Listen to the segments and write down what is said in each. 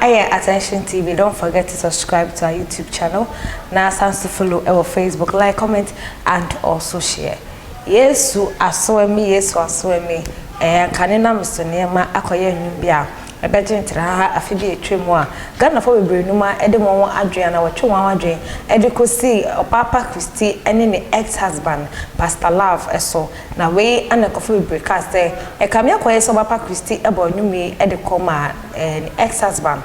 Attention TV. Don't forget to subscribe to our YouTube channel. Now, to follow our Facebook, like, comment, and also share. Yes, Wasue Me, yes, Wasue Me. Kanina Mr. Nema akoye nyumbia. Ebejentra afidi etwemu a Ghana for bebrenuma ede mo adwen na wotwe wan adwen ede kosi Obaapa Christy ene ne ex-husband Pastor Love eso na we anakofo bebreka say kamia koye so Obaapa Christy ebo nyumi ede koma ex-husband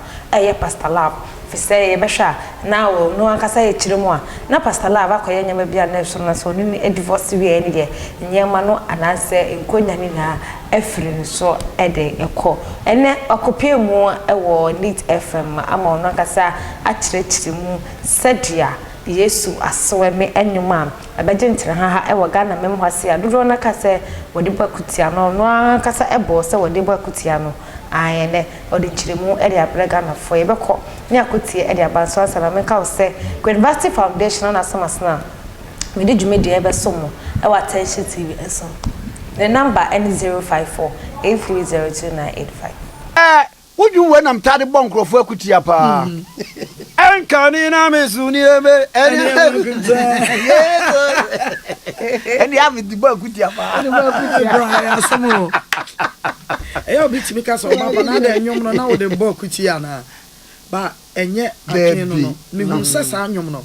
Pastor Love fiseye besha now no ankasa ye kiremu a na Pastor Love akoye nyama bia na so na so ni divorce we ene de nyama no anase enkonya ni na efiri so ede ekọ ene okopie mu ewo Neat FM ama ono ankasa akyerɛkyerɛ mu sedia Yesu Wasue Me enwuma abejentra ha ewo Ghana memhwase adodo na kase wodi Akutia no no ankasa ebo se wodi Akutia no ayene odi chiremu ede abrega na fo yebekọ ni Akutia ede abanso asana menka wo se University Foundation na asamasna me de dwumedi ebeso mo ewo Attention TV eso the number N054 8302985 would you when I'm tired of bunker for Akutia pa and canina mesuni and you have the Akutia pa Eyo biti because of Baba na da enyom no na wo de bo Akutia na ba enye atwen no me hu sesa anyom no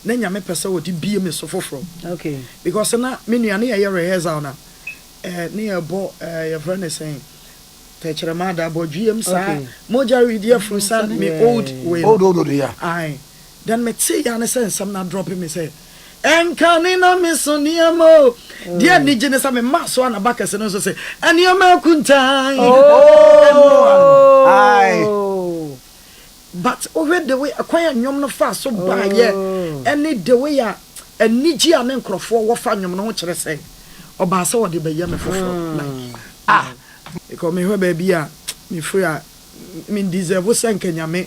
na nya me pese wo di bie me so foforo okay because na me nuane ye rehearsal na ne ebo your friend is saying Techremada bo GM sa moja redia frusa me old way old yeah ai then me say ya na say some na drop me say enkanina me soniamo dia ni jene sa me maso na bakase no so say aniama kuntan ai but over the way akwanya nyom no fa so ba ye any the way ya aniji ane nkrofo wo fa nyom no ho kire say oba se wo de be ye me foforo because me ho ba bia me free a me deserve senkanyame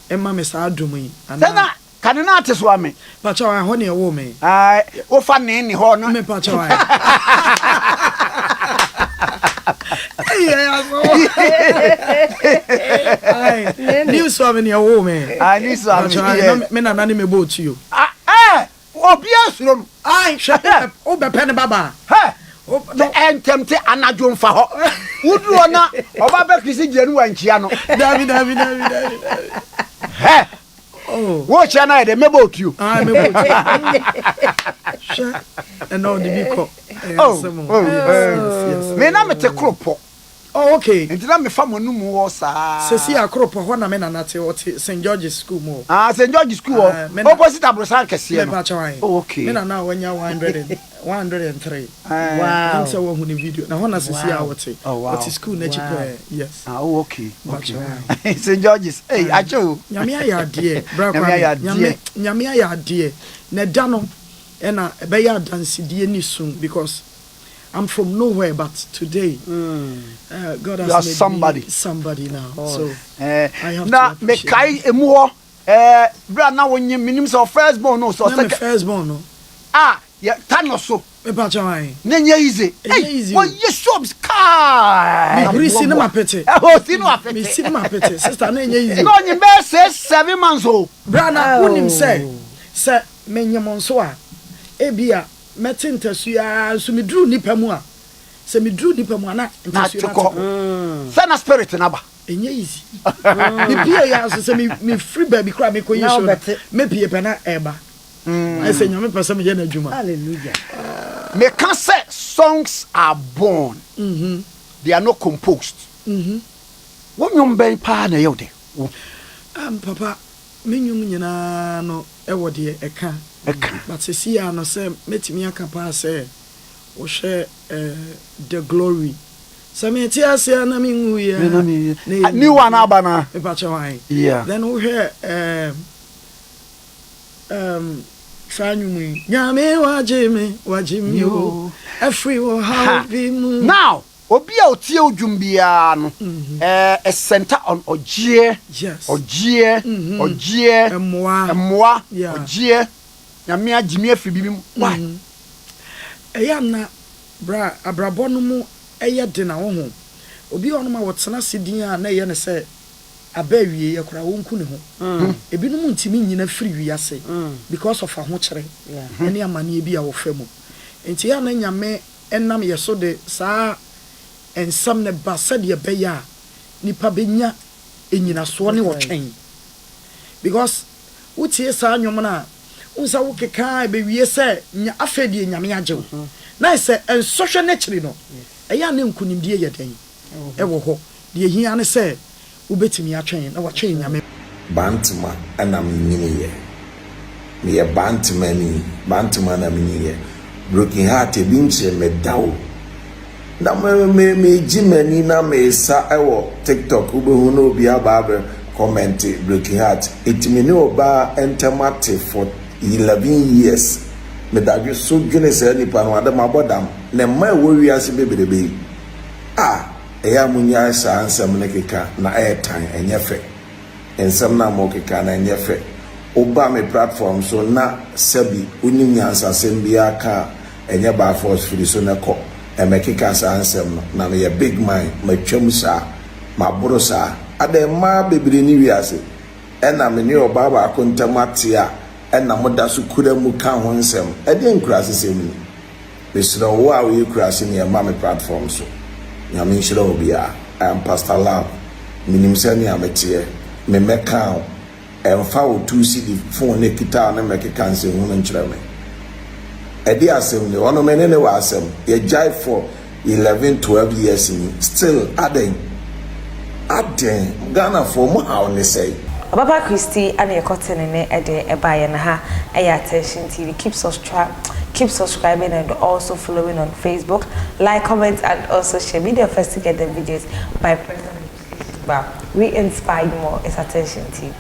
emma me sa adom yi ana kanina ateso ame pacha wa ho ne wo me ai wo fa ne ni ho no me pacha wa ai ni so me ne wo me ai ni so ame me na nani me bo to you obi asuro no ai o be pen baba the entemte anajo mfa ho wuduro na Obaapa Christy jenu wanchia no David wo chia na de mebo otu mebo and all the biko me na mete kropo okay entina me fa monu mu wo sa sesi akropo ho na me na nate o St George School mo St George School opposite Abrosan kese no okay me na wanya 103 wow so wo hu ni video na ho na sesi a wote what school na chipe yes okay St George's acho nyame ya de bra kwa nyame ya de na da no e na be ya dance die ni soon because I'm from nowhere, but today, God has made somebody now. So I have to appreciate. Now, me kai emuho, bra na wonye minim so firstborn no so second. Firstborn no. Yeah, tano so. Me pa chawai. Nenye easy. Hey, what you shops car? Me brisi na mapete. Sinu apete. Me sinu mapete. Sister nenye easy. No nyimbe 7 months old. Bra na unim say me nyamonso a ebia metintesu ya so me dru nipa mu a se me dru nipa mu na ntesu na sana spirit na ba enye easy me pie ya so se me free baby kra me koyi show me pie pe na eba I say nyame pese me je na adwuma hallelujah me can say songs are born they are not composed what nyom ben pa na ye de papa me nyum nyina no e wo de eka but see ya no say metimi aka pa say wo share the glory so me ti ase na me nwu ya ni one abana e pa chawai yeah then we hear Fanyumi nyame wajimi o every wo how be mu now obi a otie odwumbia no a center on ogie yes ogie emwa ogie nyame agimi afibi mu why eya na bra abrabo no mu eye de na wo ho obi ono ma wotena sidin a na eye ne se abawie yakura wonku ne ho ebinom ntimi nyina free wiase because of ahokyere ene amane bi a wo famu enti ya na nyame enam yeso de saa ensam ne ba sade be ya nipa benya enyina so ne wo twen because utie saa nwom na unsa wo keka be wie se nya afedie nyame agyew na se ensohwe ne kyiri no eya ne nkunimdie yeden ewo ho de hia ne se ubetimi atwen na watwen nyame bantuma ana mnyiniye me ye bantuma na mnyiniye broken heart e binche medawo na me jimani na me sa ewo TikTok ubehu no obi aba comment broken heart itimi oba entemate for 11 years me dadwe so dwene se nipa no adam abodam na ma wo wiase bebelebe eya munya sa ansam ne keka na airtime enyefe ensam na mo keka na enyefe oba me platform so na sabi unyanya ansasem bia ka enye ba force free so na ko emekeka sa ansam no na me big mind matwam sa maboro sa adema bebere ni wiase ena me ne oba ba akontamate a ena moda so kura mu ka ho nsem ede nkurase sem ni besra wo a we kurase ne ma me platform so nyame shira obia I am Pastor Love minim se ne ametie me meka emfa wo 2cd phone ne kita na mekeka nsem hu nkyerɛ me ede asem ne ono me ne wa asem ye jai for 11-12 years ni still aden Ghana for mo how ne say Obaapa Christy and your cotton in ede ebaye na ha Attention TV. Keep subscribing and also following on Facebook. Like, comment, and also share. Be the first to get the videos by pressing the notification bell. We inspire more. It's Attention TV.